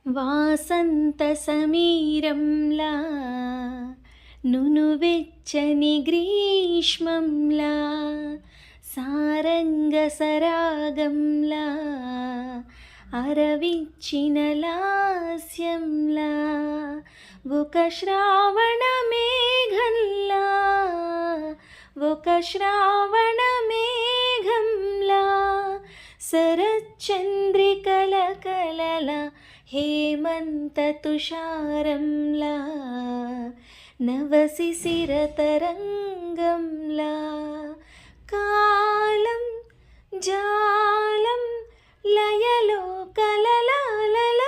వాసంతసమీరంలా నునువెచ్చని గ్రీష్మంలా సారంగసరాగంలా అరవిచ్చిన లాస్యంలా ఒక శ్రావణ మేఘంలా ఒక శ్రావణ మేఘంలా శరచంద్రికల కలల హేమంత తుషారంలా నవశిశిర తరంగంలా కాలం జాలం లయలో కలలాలల